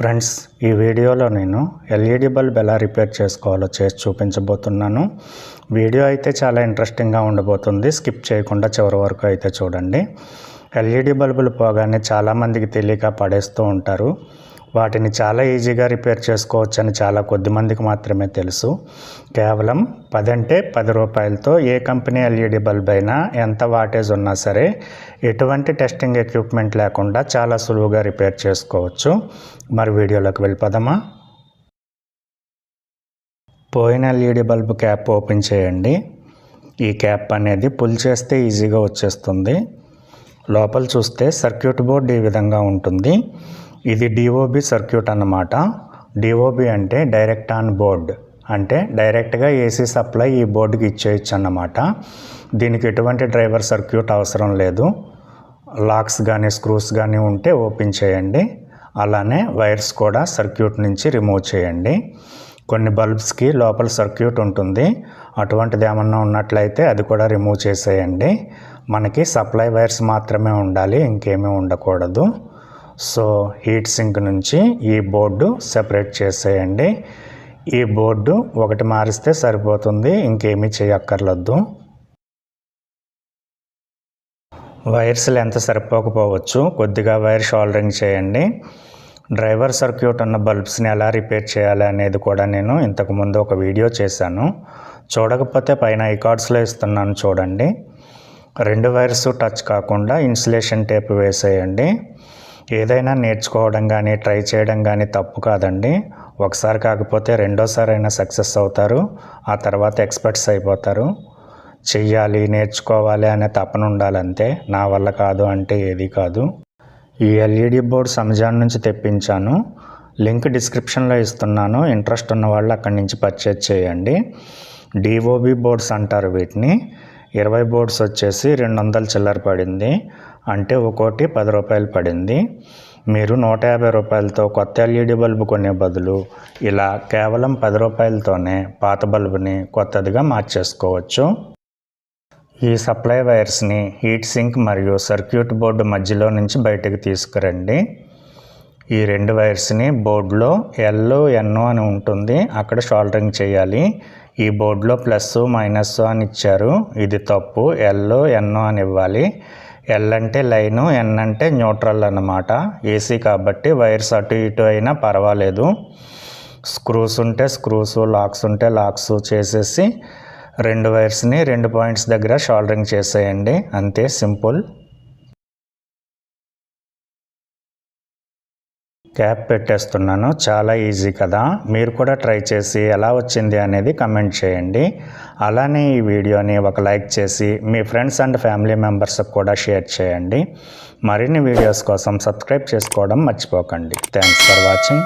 Friends, ఈ వీడియోలో నేను ఎల్ఈడి బల్బ్ ఎలా రిపేర్ చేసుకోవాలో చేసి చూపించబోతున్నాను. వీడియో అయితే చాలా ఇంట్రెస్టింగ్గా ఉండబోతుంది. స్కిప్ చేయకుండా చివరి వరకు అయితే చూడండి. ఎల్ఈడి బల్బులు పోగానే చాలామందికి తెలియక పడేస్తూ ఉంటారు. వాటిని చాలా ఈజీగా రిపేర్ చేసుకోవచ్చని చాలా కొద్ది మందికి మాత్రమే తెలుసు. కేవలం 10 రూపాయలతో ఏ కంపెనీ ఎల్ఈడి బల్బ్ అయినా ఎంత వాటేజ్ ఉన్నా సరే ఎటువంటి టెస్టింగ్ ఎక్విప్మెంట్ లేకుండా చాలా సులువుగా రిపేర్ చేసుకోవచ్చు. మరి వీడియోలోకి వెళ్ళిపోదామా? పోయిన ఎల్ఈడి బల్బ్ క్యాప్ ఓపెన్ చేయండి. ఈ క్యాప్ అనేది పుల్ చేస్తే ఈజీగా వచ్చేస్తుంది. లోపల చూస్తే సర్క్యూట్ బోర్డ్ ఈ విధంగా ఉంటుంది. ఇది డిఓబి సర్క్యూట్ అన్నమాట. డిఓబి అంటే డైరెక్ట్ ఆన్ బోర్డ్, అంటే డైరెక్ట్గా ఏసీ సప్లై ఈ బోర్డుకి ఇచ్చేయచ్చు అన్నమాట. దీనికి ఎటువంటి డ్రైవర్ సర్క్యూట్ అవసరం లేదు. లాక్స్ కానీ స్క్రూస్ కానీ ఉంటే ఓపెన్ చేయండి. అలానే వైర్స్ కూడా సర్క్యూట్ నుంచి రిమూవ్ చేయండి. కొన్ని బల్బ్స్కి లోపల సర్క్యూట్ ఉంటుంది. అటువంటిది ఏమన్నా ఉన్నట్లయితే అది కూడా రిమూవ్ చేసేయండి. మనకి సప్లై వైర్స్ మాత్రమే ఉండాలి, ఇంకేమీ ఉండకూడదు. సో హీట్ సింక్ నుంచి ఈ బోర్డు సెపరేట్ చేసేయండి. ఈ బోర్డు ఒకటి మారిస్తే సరిపోతుంది, ఇంకేమీ చేయక్కర్లేదు. వైర్స్ లెంత్ సరిపోకపోవచ్చు, కొద్దిగా వైర్ షోల్డరింగ్ చేయండి. డ్రైవర్ సర్క్యూట్ ఉన్న బల్బ్స్ని ఎలా రిపేర్ చేయాలి అనేది కూడా నేను ఇంతకుముందు ఒక వీడియో చేశాను. చూడకపోతే పైన ఐకార్డ్స్లో ఇస్తున్నాను చూడండి. 2 వైర్స్ టచ్ కాకుండా ఇన్సులేషన్ టేప్ వేసేయండి. ఏదైనా నేర్చుకోవడం కానీ ట్రై చేయడం కానీ తప్పు కాదండి. ఒకసారి కాకపోతే రెండోసారి అయినా సక్సెస్ అవుతారు. ఆ తర్వాత ఎక్స్పర్ట్స్ అయిపోతారు. చెయ్యాలి, నేర్చుకోవాలి అనే తపన ఉండాలంతే. నా వల్ల కాదు అంటే ఏది కాదు. ఈ ఎల్ఈడి బోర్డ్స్ అమెజాన్ నుంచి తెప్పించాను. లింక్ డిస్క్రిప్షన్లో ఇస్తున్నాను. ఇంట్రెస్ట్ ఉన్న వాళ్ళు అక్కడి నుంచి పర్చేజ్ చేయండి. డిఓబి బోర్డ్స్ అంటారు వీటిని. 20 బోర్డ్స్ వచ్చేసి 200 చిల్లర పడింది. అంటే ఒక్కోటి 10 రూపాయలు పడింది. మీరు 150 రూపాయలతో కొత్త ఎల్ఈడి బల్బు కొనే బదులు ఇలా కేవలం 10 రూపాయలతోనే పాత బల్బుని కొత్తదిగా మార్చేసుకోవచ్చు. ఈ సప్లై వైర్స్ని హీట్ సింక్ మరియు సర్క్యూట్ బోర్డు మధ్యలో నుంచి బయటకు తీసుకురండి. ఈ 2 వైర్స్ని బోర్డులో ఎన్ అని ఉంటుంది, అక్కడ షోల్డరింగ్ చేయాలి. ఈ బోర్డులో ప్లస్ మైనస్ అని ఇచ్చారు, ఇది తప్పు. ఎన్ అని ఇవ్వాలి. ఎల్ అంటే లైను, ఎన్ అంటే న్యూట్రల్ అన్నమాట. ఏసీ కాబట్టి వైర్స్ అటు ఇటు అయినా పర్వాలేదు. స్క్రూస్ ఉంటే స్క్రూస్, లాక్స్ ఉంటే లాక్స్ చేసేసి 2 వైర్స్ని 2 పాయింట్స్ దగ్గర షోల్డరింగ్ చేసేయండి. అంతే, సింపుల్. క్యాప్ పెట్టేస్తున్నాను. చాలా ఈజీ కదా. మీరు కూడా ట్రై చేసి ఎలా వచ్చింది అనేది కమెంట్ చేయండి. అలానే ఈ వీడియోని ఒక లైక్ చేసి మీ ఫ్రెండ్స్ అండ్ ఫ్యామిలీ మెంబర్స్కి కూడా షేర్ చేయండి. మరిన్ని వీడియోస్ కోసం సబ్స్క్రైబ్ చేసుకోవడం మర్చిపోకండి. Thanks for watching.